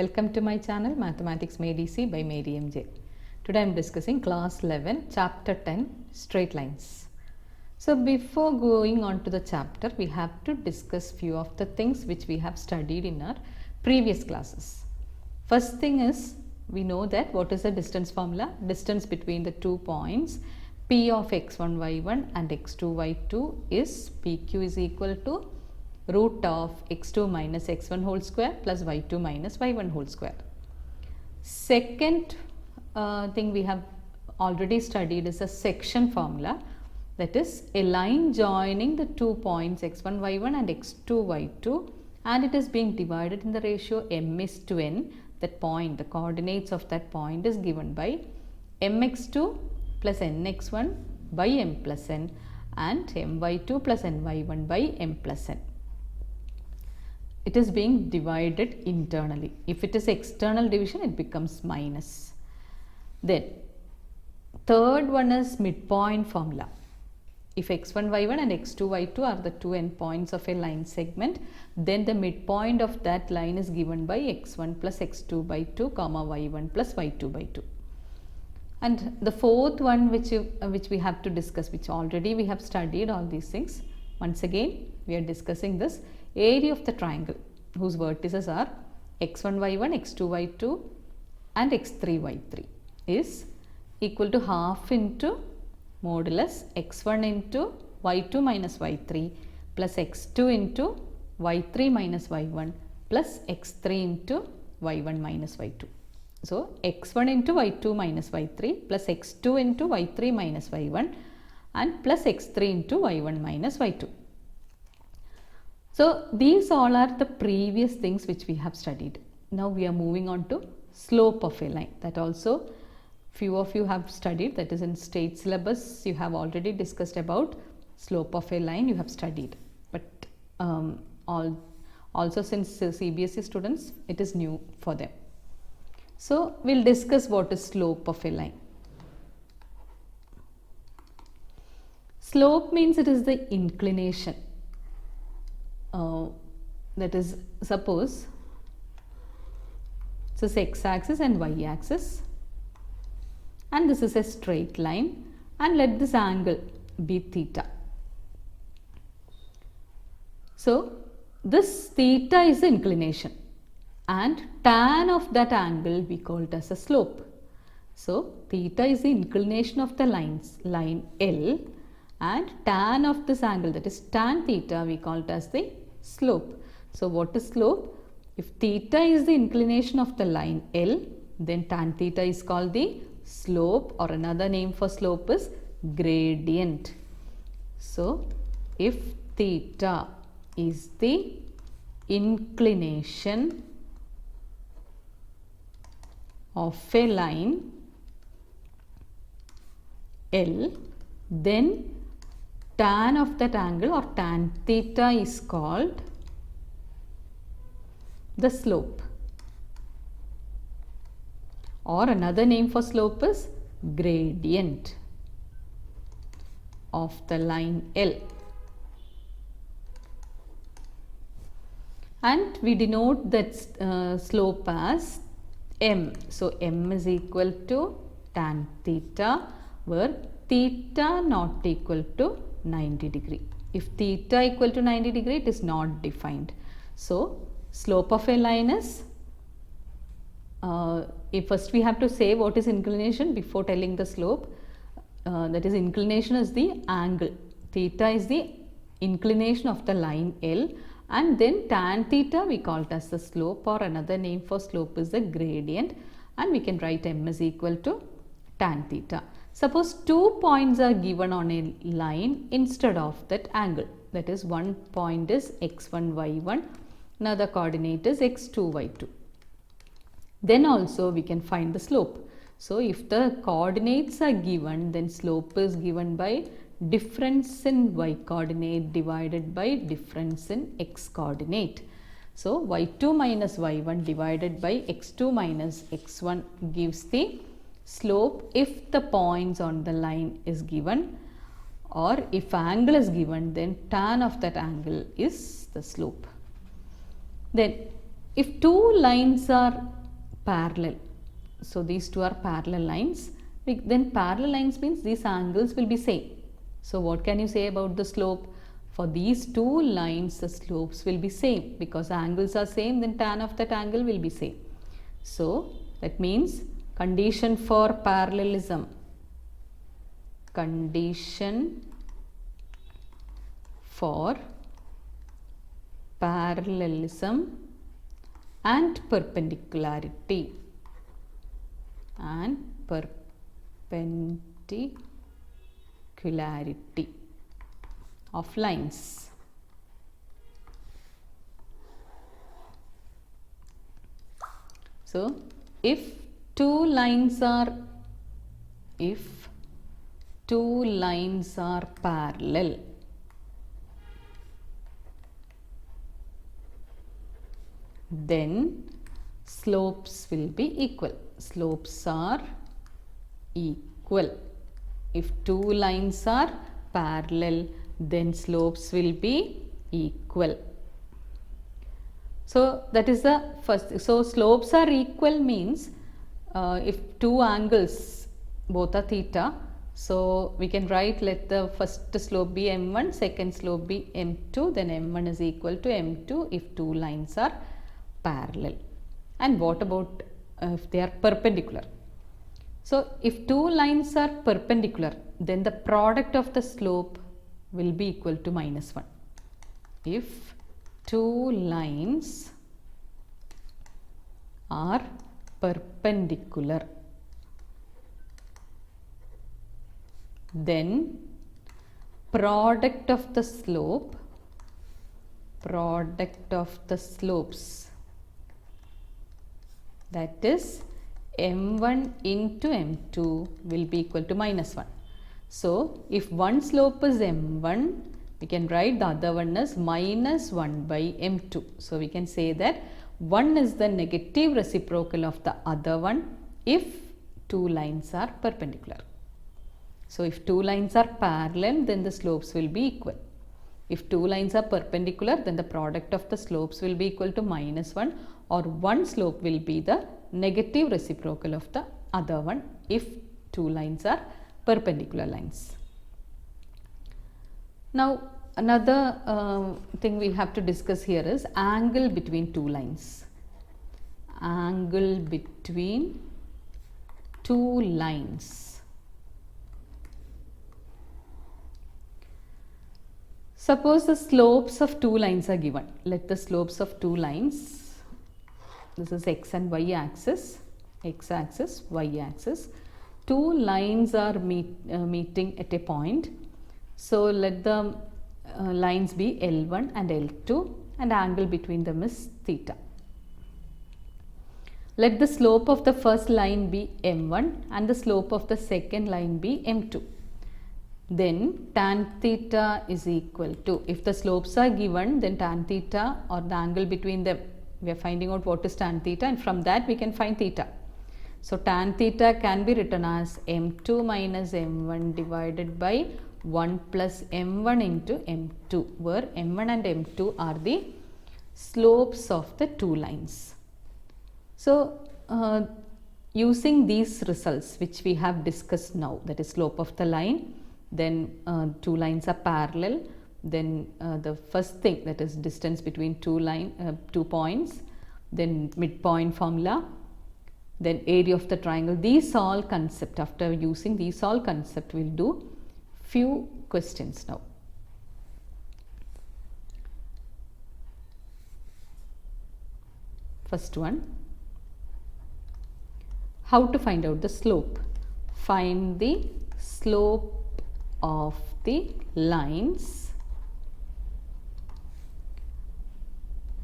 Welcome to my channel Mathematics Made Easy by Mary MJ. Today I am discussing class 11 chapter 10 straight lines. So before going on to the chapter, we have to discuss few of the things which we have studied in our previous classes. First thing is, we know that what is the distance formula? Distance between the 2 points P of x1 y1 and x2 y2 is PQ is equal to root of x2 minus x1 whole square plus y2 minus y1 whole square. Second thing we have already studied is a section formula, that is a line joining the 2 points x1 y1 and x2 y2, and it is being divided in the ratio m:(n). That point, the coordinates of that point is given by mx2 plus nx1 by m plus n and my2 plus ny1 by m plus n. It is being divided internally. If it is external division, it becomes minus. Then third one is midpoint formula. If x1 y1 and x2 y2 are the two endpoints of a line segment, then the midpoint of that line is given by x1 plus x2 by 2 comma y1 plus y2 by 2. And the fourth one which we have to discuss, which already we have studied all these things. Once again we are discussing this area of the triangle whose vertices are x1 y1, x2 y2 and x3 y3 is equal to half into modulus x1 into y2 minus y3 plus x2 into y3 minus y1 plus x3 into y1 minus y2. So x1 into y2 minus y3 plus x2 into y3 minus y1 and plus x3 into y1 minus y2. So these all are the previous things which we have studied. Now we are moving on to slope of a line. That also few of you have studied, that is in state syllabus. You have already discussed about slope of a line, you have studied. But also since CBSE students, it is new for them. So we will discuss what is slope of a line. Slope means it is the inclination. That is, suppose this is x-axis and y-axis, and this is a straight line, and let this angle be theta. So this theta is the inclination, and tan of that angle we call it as a slope. So theta is the inclination of the line L, and tan of this angle, that is tan theta, we call it as the slope. So what is slope? If theta is the inclination of the line L, then tan theta is called the slope, or another name for slope is gradient. So if theta is the inclination of a line L, then tan of that angle or tan theta is called the slope, or another name for slope is gradient of the line L. And we denote that slope as m. So m is equal to tan theta, where theta not equal to 90 degree. If theta equal to 90 degree, it is not defined. So slope of a line is, if first we have to say what is inclination before telling the slope. That is, inclination is the angle. Theta is the inclination of the line L, and then tan theta we call it as the slope, or another name for slope is the gradient, and we can write m is equal to tan theta. Suppose 2 points are given on a line instead of that angle. That is, one point is x1 y1, another coordinate is x2 y2. Then also we can find the slope. So if the coordinates are given, then slope is given by difference in y coordinate divided by difference in x coordinate. So y2 minus y1 divided by x2 minus x1 gives the slope if the points on the line is given, or if angle is given, then tan of that angle is the slope. Then if two lines are parallel, so these two are parallel lines, then parallel lines means these angles will be same. So what can you say about the slope? For these two lines the slopes will be same, because angles are same, then tan of that angle will be same. So that means condition for parallelism, condition for parallelism and perpendicularity of lines. So if two lines are parallel, then slopes will be equal. Slopes are equal. If two lines are parallel, then slopes will be equal. So that is the first. So slopes are equal means if two angles both are theta, so we can write, let the first slope be m1, second slope be m2, then m1 is equal to m2 if two lines are parallel. And what about if they are perpendicular? So if two lines are perpendicular, then the product of the slope will be equal to -1. If two lines are perpendicular, then product of the slopes, that is m1 into m2 will be equal to -1. So if one slope is m1, we can write the other one as -1 by m2. So we can say that one is the negative reciprocal of the other one if two lines are perpendicular. So if two lines are parallel, then the slopes will be equal. If two lines are perpendicular, then the product of the slopes will be equal to -1, or one slope will be the negative reciprocal of the other one if two lines are perpendicular lines. Now another thing we have to discuss here is angle between two lines. Angle between two lines. Suppose the slopes of two lines are given. Let the slopes of two lines, this is x and y axis, x axis, y axis. Two lines are meeting at a point. So let the lines be L1 and L2, and angle between them is theta. Let the slope of the first line be m1 and the slope of the second line be m2. Then tan theta is equal to, if the slopes are given, then tan theta or the angle between them, we are finding out what is tan theta, and from that we can find theta. So tan theta can be written as m2 minus m1 divided by 1 plus m1 into m2, where m1 and m2 are the slopes of the two lines. So using these results which we have discussed now, that is slope of the line, then two lines are parallel, then the first thing, that is distance between two points, then midpoint formula, then area of the triangle. These all concept, after using these all concept, we will do few questions now. First one, how to find out the slope? Find the slope of the lines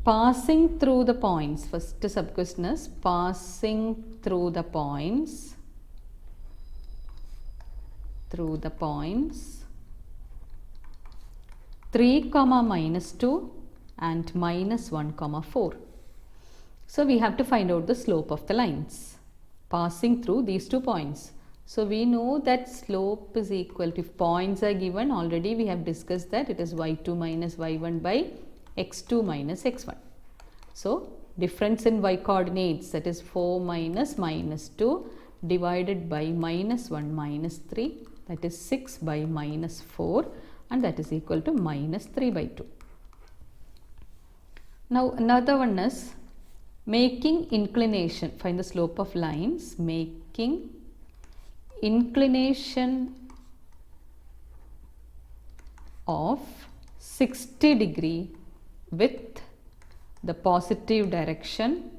passing through the points. First sub question is passing through the points, 3, -2 and -1, 4. So we have to find out the slope of the lines passing through these 2 points. So we know that slope is equal to, if points are given, already we have discussed that it is y2 minus y1 by x2 minus x1. So difference in y coordinates, that is 4 minus minus 2 divided by minus 1 minus 3, that is 6 by minus 4, and that is equal to minus 3 by 2. Now another one is making inclination, find the slope of lines, making inclination of 60 degree with the positive direction,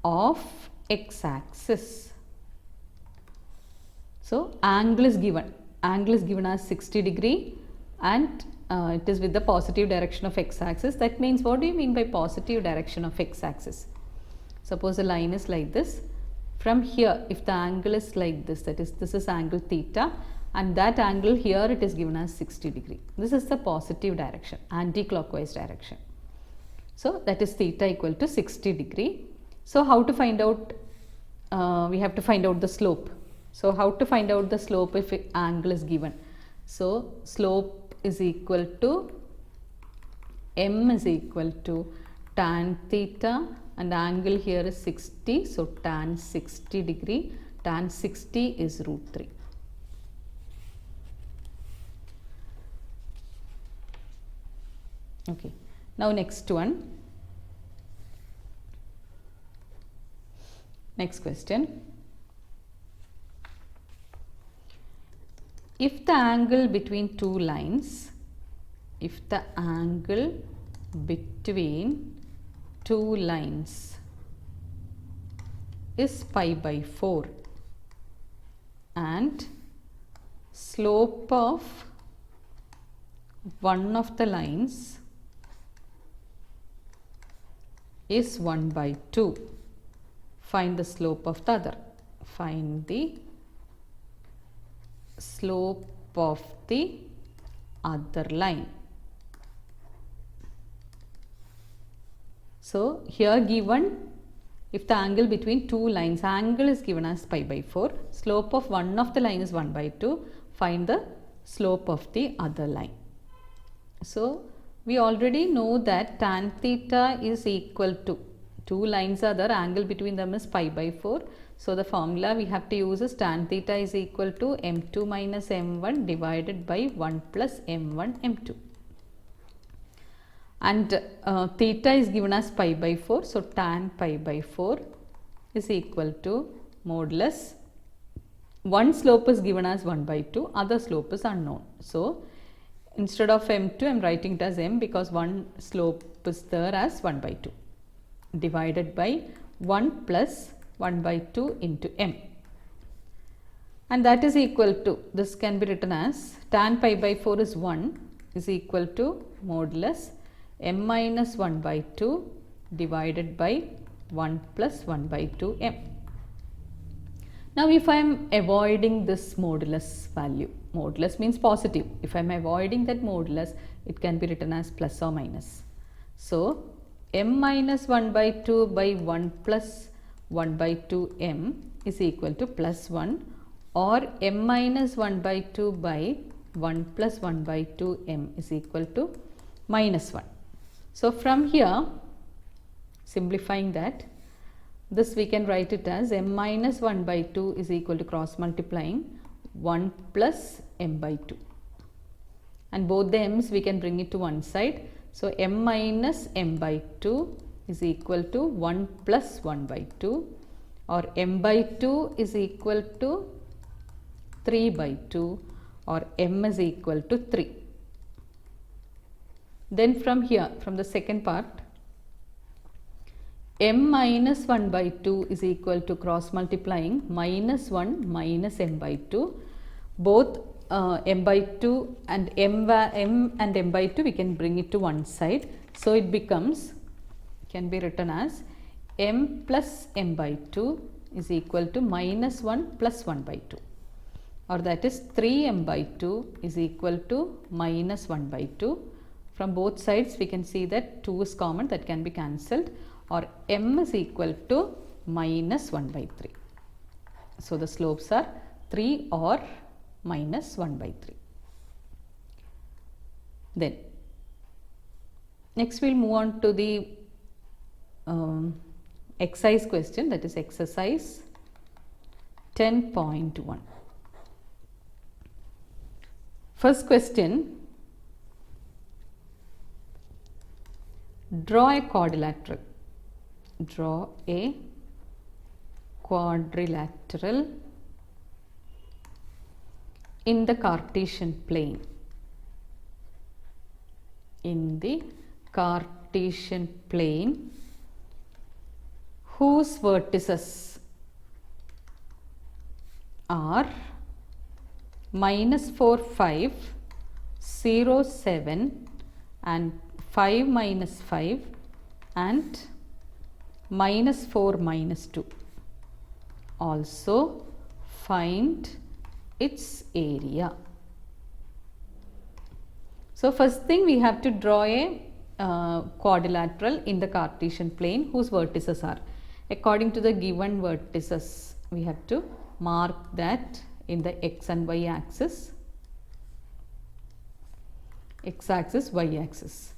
of x-axis. So angle is given as 60 degree and it is with the positive direction of x-axis. That means, what do you mean by positive direction of x-axis? Suppose the line is like this. From here, if the angle is like this, that is, this is angle theta, and that angle here it is given as 60 degree. This is the positive direction, anti-clockwise direction. So that is theta equal to 60 degree. So how to find out? We have to find out the slope. So how to find out the slope if angle is given? So slope is equal to m is equal to tan theta, and angle here is 60, so tan 60 degree, tan 60 is root 3. Okay, now next one. Next question. If the angle between two lines, is pi by 4 and slope of one of the lines is 1 by 2, find the slope of the other. Find the slope of the other line. So here given, if the angle between two lines, angle is given as pi by 4, slope of one of the line is 1 by 2, find the slope of the other line. So we already know that tan theta is equal to, two lines are there, angle between them is pi by 4. So the formula we have to use is tan theta is equal to m2 minus m1 divided by 1 plus m1 m2. And theta is given as pi by 4, so tan pi by 4 is equal to modulus. One slope is given as 1 by 2, other slope is unknown. So instead of m2, I am writing it as m because one slope is there as 1 by 2 divided by 1 plus 1 by 2 into m. And that is equal to, this can be written as tan pi by 4 is 1 is equal to modulus m minus 1 by 2 divided by 1 plus 1 by 2 m. Now if I am avoiding this modulus value, modulus means positive. If I am avoiding that modulus, it can be written as plus or minus. So m minus 1 by 2 by 1 plus 1 by 2 m is equal to plus 1, or m minus 1 by 2 by 1 plus 1 by 2 m is equal to minus 1. So from here, simplifying that, this we can write it as m minus 1 by 2 is equal to cross multiplying 1 plus m by 2, and both the m's we can bring it to one side. So m minus m by 2 is equal to 1 plus 1 by 2, or m by 2 is equal to 3 by 2, or m is equal to 3. Then from here, from the second part, m minus 1 by 2 is equal to cross multiplying minus 1 minus m by 2. Both m by 2 and m and m by 2 we can bring it to one side. So it becomes, can be written as m plus m by 2 is equal to minus 1 plus 1 by 2, or that is 3m by 2 is equal to minus 1 by 2. From both sides we can see that 2 is common, that can be cancelled, or m is equal to minus 1 by 3. So the slopes are 3 or minus 1 by 3. Then next we'll move on to the exercise question, that is exercise 10.1. First question, draw a quadrilateral. Draw a quadrilateral in the Cartesian plane. In the Cartesian plane, whose vertices are -4, 5, 0, 7 and 5, -5 and -4, -2. Also find its area. So first thing, we have to draw a quadrilateral in the Cartesian plane whose vertices are, according to the given vertices, we have to mark that in the x and y axis, x axis, y axis.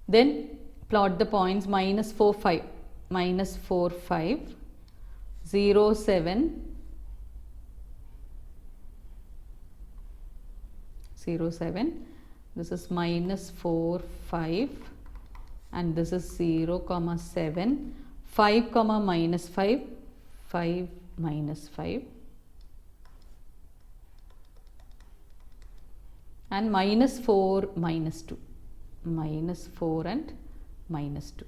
Then plot the points -4, 5, -4, 5, 0, 7, 0, 7. This is -4, 5 and this is 0, 7, 5, -5, 5, -5 and -4, -2, -4 and -2.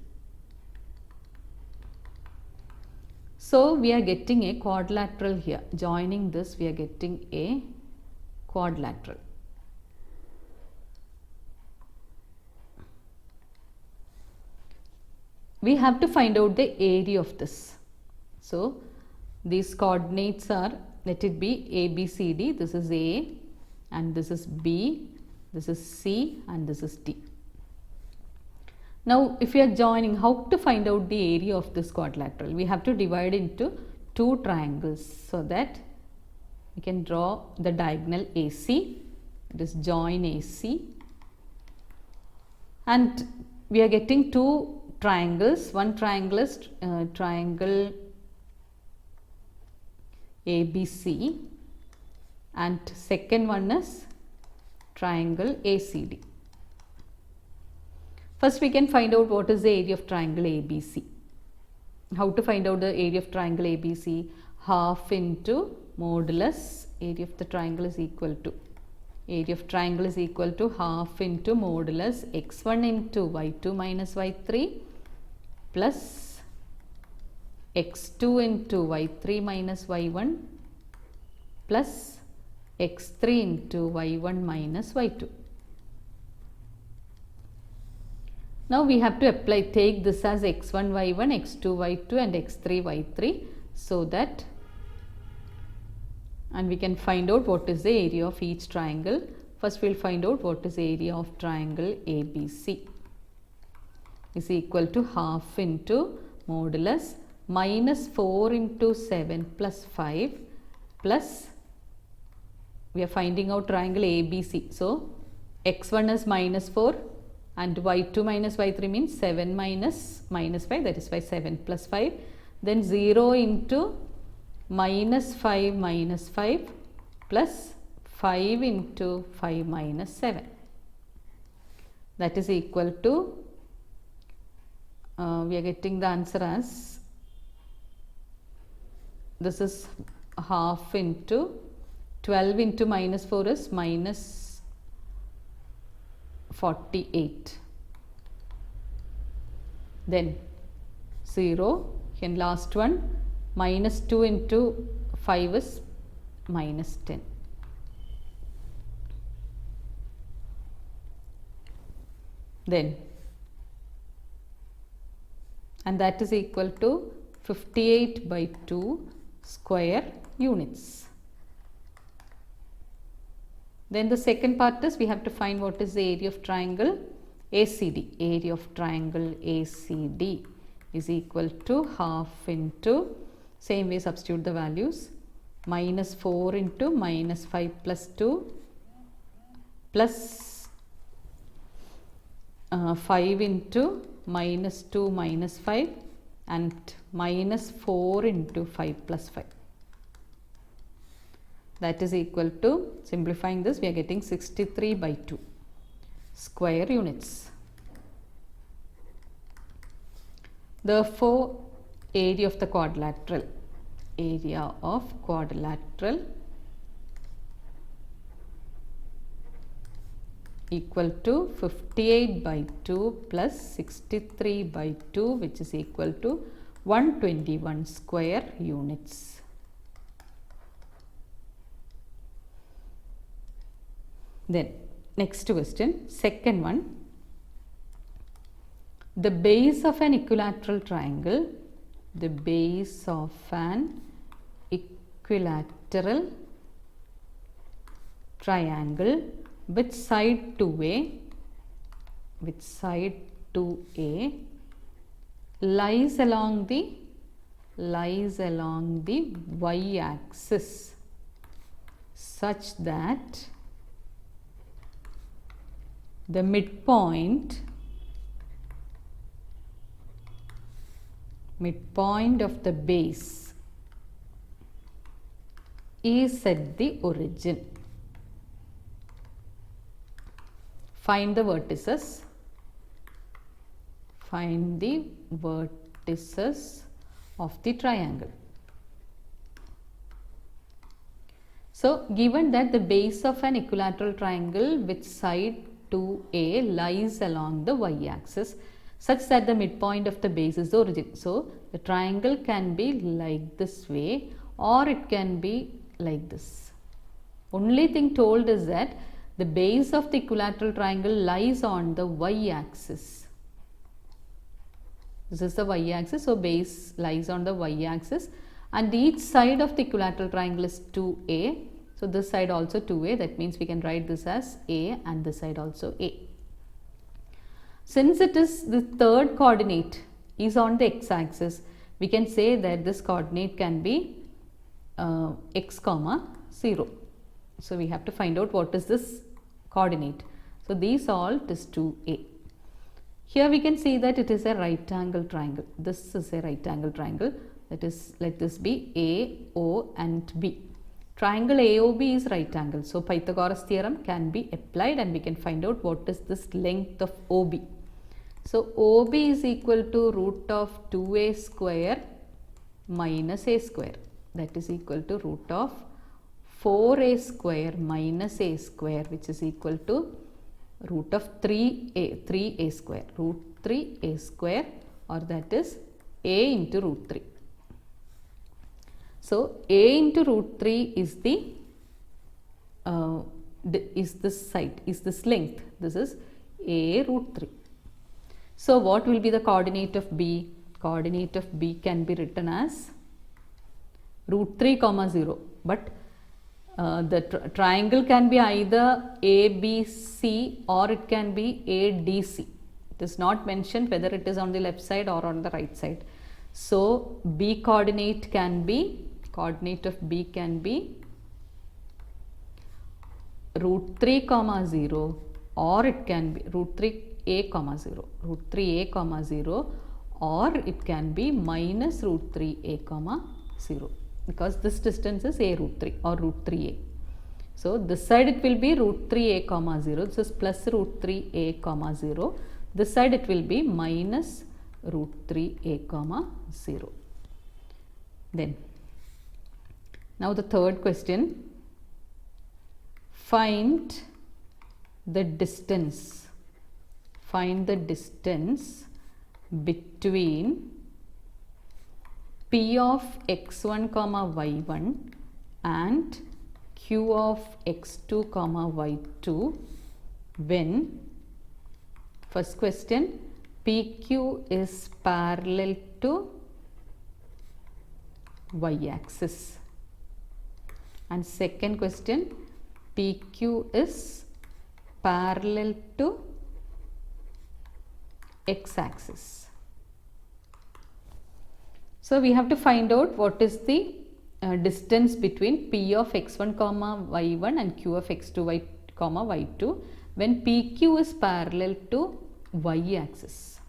So we are getting a quadrilateral here. Joining this, we are getting a quadrilateral. We have to find out the area of this. So these coordinates are, let it be A, B, C, D. This is A and this is B, this is C and this is D. Now if we are joining, how to find out the area of this quadrilateral? We have to divide into two triangles so that we can draw the diagonal AC. It is join AC and we are getting two triangles. One triangle is triangle ABC and second one is triangle ACD. First we can find out what is the area of triangle ABC. How to find out the area of triangle ABC? Half into modulus area of the triangle is equal to, area of triangle is equal to half into modulus x1 into y2 minus y3 plus x2 into y3 minus y1 plus x3 into y1 minus y2. Now we have to apply, take this as x1 y1, x2 y2 and x3 y3 so that, and we can find out what is the area of each triangle. First we will find out what is the area of triangle ABC is equal to half into modulus -4 into 7 plus 5 plus, we are finding out triangle ABC. So x1 is -4 and y2 minus y3 means 7 minus -5, that is why 7 plus 5. Then 0 into -5 minus 5 plus 5 into 5 minus 7. That is equal to, we are getting the answer as, this is half into 12 into -4 is -48. Then 0 and last one -2 into 5 is -10. Then, and that is equal to 58 by 2 square units. Then the second part is, we have to find what is the area of triangle ACD. Area of triangle ACD is equal to half into, same way substitute the values, -4 into -5 plus 2 plus 5 into minus 2 minus 5 and minus 4 into 5 plus 5. That is equal to, simplifying this, we are getting 63 by 2 square units. Therefore, area of the quadrilateral equal to 58 by 2 plus 63 by 2, which is equal to 121 square units. Then next question, second one. The base of an equilateral triangle, with side 2A, lies along the y-axis such that the midpoint of the base is at the origin. Find the vertices. Of the triangle. So, given that the base of an equilateral triangle with side 2A lies along the y-axis such that the midpoint of the base is the origin. So, the triangle can be like this way or it can be like this. Only thing told is that the base of the equilateral triangle lies on the y-axis. This is the y-axis, so base lies on the y-axis and each side of the equilateral triangle is 2A. So, this side also 2A, that means we can write this as A and this side also A. Since it is the third coordinate is on the x-axis, we can say that this coordinate can be x comma 0. So, we have to find out what is this coordinate. So, these all it is 2A. Here we can see that it is a right angle triangle. This is a right angle triangle, that is, let this be A, O and B. Triangle AOB is right angle. So, Pythagoras theorem can be applied and we can find out what is this length of OB. So, OB is equal to root of 2A square minus A square, that is equal to root of 4A square minus A square, which is equal to root of 3A square, root 3A square, or that is A into root 3. So, A into root 3 is the is this side, is this length, this is A root 3. So, what will be the coordinate of B? Coordinate of B can be written as root 3 comma 0, but the triangle can be either ABC or it can be ADC. It is not mentioned whether it is on the left side or on the right side. So, B coordinate can be, coordinate of B can be root 3 comma 0 or it can be root 3A comma 0, root 3A comma 0 or it can be minus root 3A comma 0. Because this distance is A root 3 or root 3A. So, this side it will be root 3A comma 0, this is plus root 3A comma 0, this side it will be minus root 3A comma 0. Then, now the third question, find the distance between P of x1 comma y1 and Q of x2 comma y2 when, first question, PQ is parallel to y-axis and second question, PQ is parallel to x-axis. So, we have to find out what is the distance between P of x1 comma y1 and Q of x2 y comma y2 when PQ is parallel to y-axis.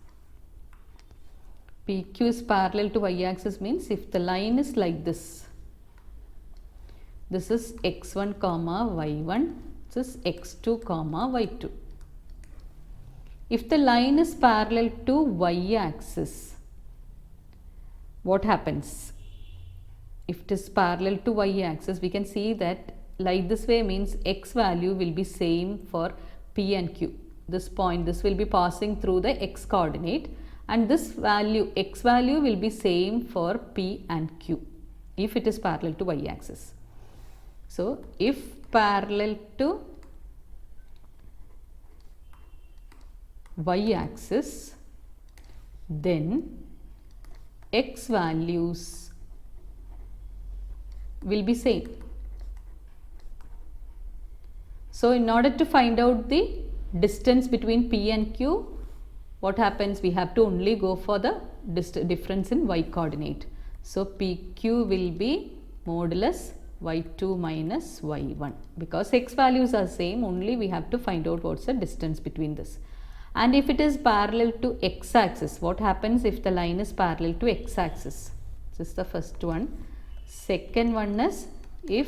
PQ is parallel to y-axis means if the line is like this is x1 comma y1, this is x2 comma y2. If the line is parallel to y-axis, what happens? If it is parallel to y-axis, we can see that like this way means x value will be same for P and Q. This point, this will be passing through the x coordinate, and this value, x value will be same for P and Q if it is parallel to y-axis. So, if parallel to y-axis, then x values will be same. So, in order to find out the distance between P and Q, what happens? We have to only go for the difference in y coordinate. So, PQ will be modulus y2 minus y1, because x values are same, only we have to find out what's the distance between this. And if it is parallel to x axis, what happens if the line is parallel to x axis? This is the first one. Second one is if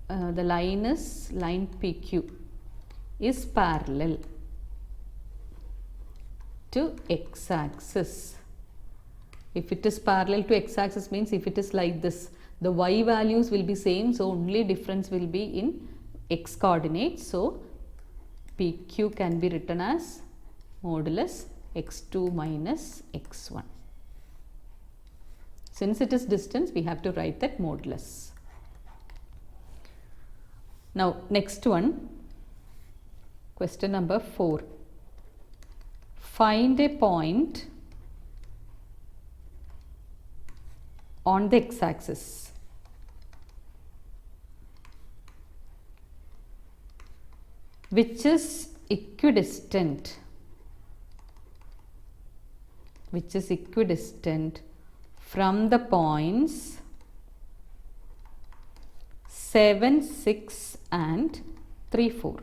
the line PQ is parallel to x axis. If it is parallel to x axis means if it is like this, the y values will be same, so only difference will be in x coordinates. So, PQ can be written as modulus x2 minus x1. Since it is distance, we have to write that modulus. Now, next one, question number 4. Find a point on the x-axis which is equidistant from the points 7, 6 and 3, 4.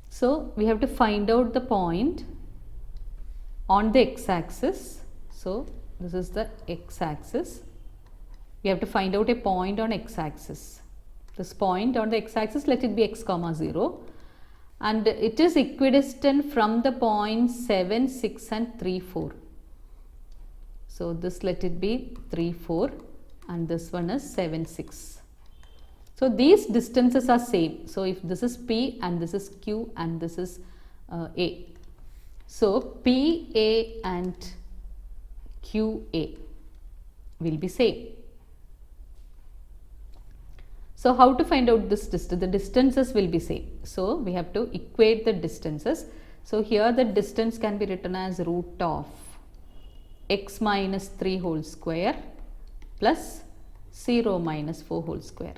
So, we have to find out the point on the x-axis. So, this is the x-axis. We have to find out a point on x-axis. This point on the x-axis, let it be x comma 0, and it is equidistant from the points 7, 6 and 3, 4. So, this let it be 3, 4 and this one is 7, 6. So, these distances are same. So, if this is P and this is Q and this is A. So, PA and QA will be same. So, how to find out this distance? The distances will be same. So, we have to equate the distances. So, here the distance can be written as root of x minus 3 whole square plus 0 minus 4 whole square.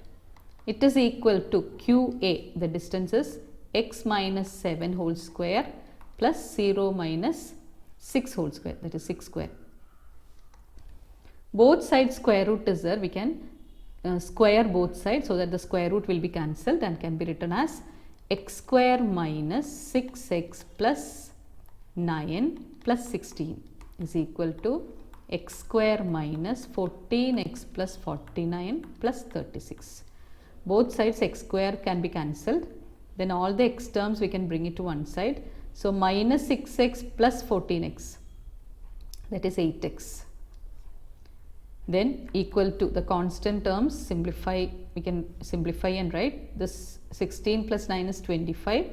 It is equal to QA, the distance is x minus 7 whole square plus 0 minus 6 whole square, that is 6 square. Both sides square root is there, we can square both sides so that the square root will be cancelled and can be written as x square minus 6x plus 9 plus 16 is equal to x square minus 14x plus 49 plus 36. Both sides x square can be cancelled, then all the x terms we can bring it to one side. So, minus 6x plus 14x, that is 8x. Then equal to the constant terms, simplify, we can simplify and write this 16 plus 9 is 25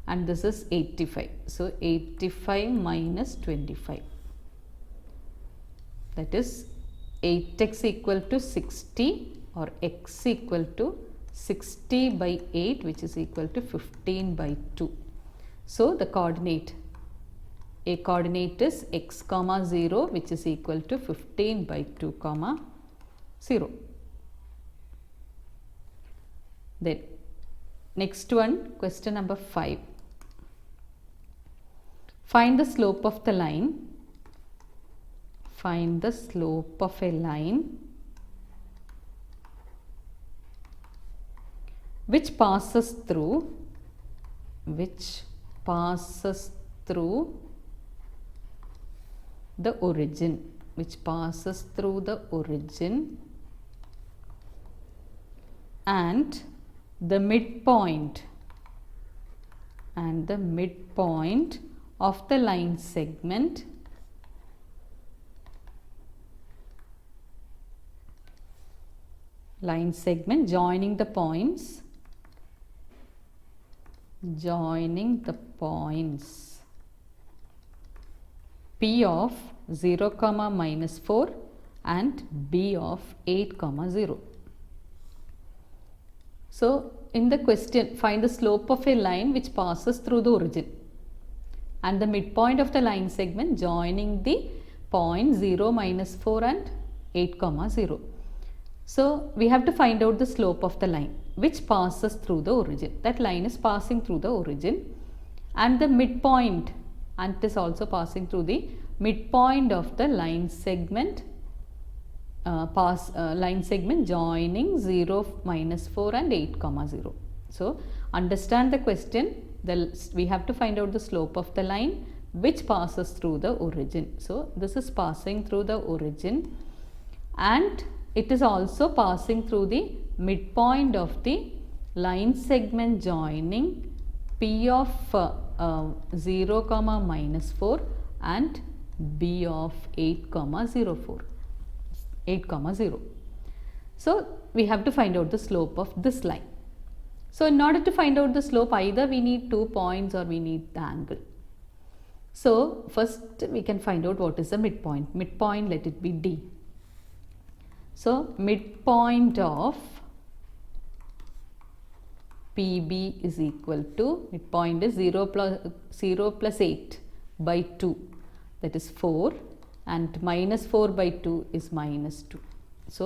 and this is 85. So, 85 minus 25, that is 8x equal to 60 or x equal to 60 by 8, which is equal to 15 by 2. So, the coordinate, a coordinate is x comma 0, which is equal to 15 by 2 comma 0. Then next one, question number 5. Find the slope of the line. Find the slope of a line which passes through passes through the origin, which passes through the origin, and the midpoint of the line segment joining the points P of 0, -4 and B of 8, 0. So, in the question, find the slope of a line which passes through the origin and the midpoint of the line segment joining the point 0, -4 and 8, 0. So, we have to find out the slope of the line which passes through the origin. That line is passing through the origin and the midpoint, and it is also passing through the midpoint of the line segment joining 0, -4 and 8, 0. So, understand the question. We have to find out the slope of the line which passes through the origin. So, this is passing through the origin and it is also passing through the midpoint of the line segment joining P of 0, -4 and B of 8, 0. So, we have to find out the slope of this line. So, in order to find out the slope, either we need 2 points or we need the angle. So, first we can find out what is the midpoint. Midpoint, let it be D. So, midpoint of PB is equal to, midpoint is 0 plus 8 by 2, that is 4, and -4 by 2 is -2. So,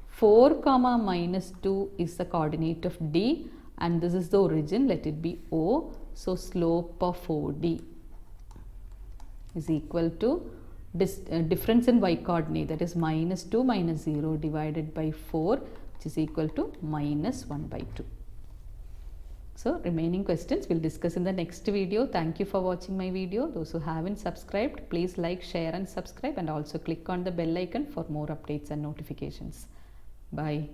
4, -2 is the coordinate of D and this is the origin, let it be O. So, slope of OD is equal to difference in y coordinate, that is -2 minus 0 divided by 4, which is equal to -1 by 2. So, remaining questions we will discuss in the next video. Thank you for watching my video. Those who haven't subscribed, please like, share and subscribe, and also click on the bell icon for more updates and notifications. Bye.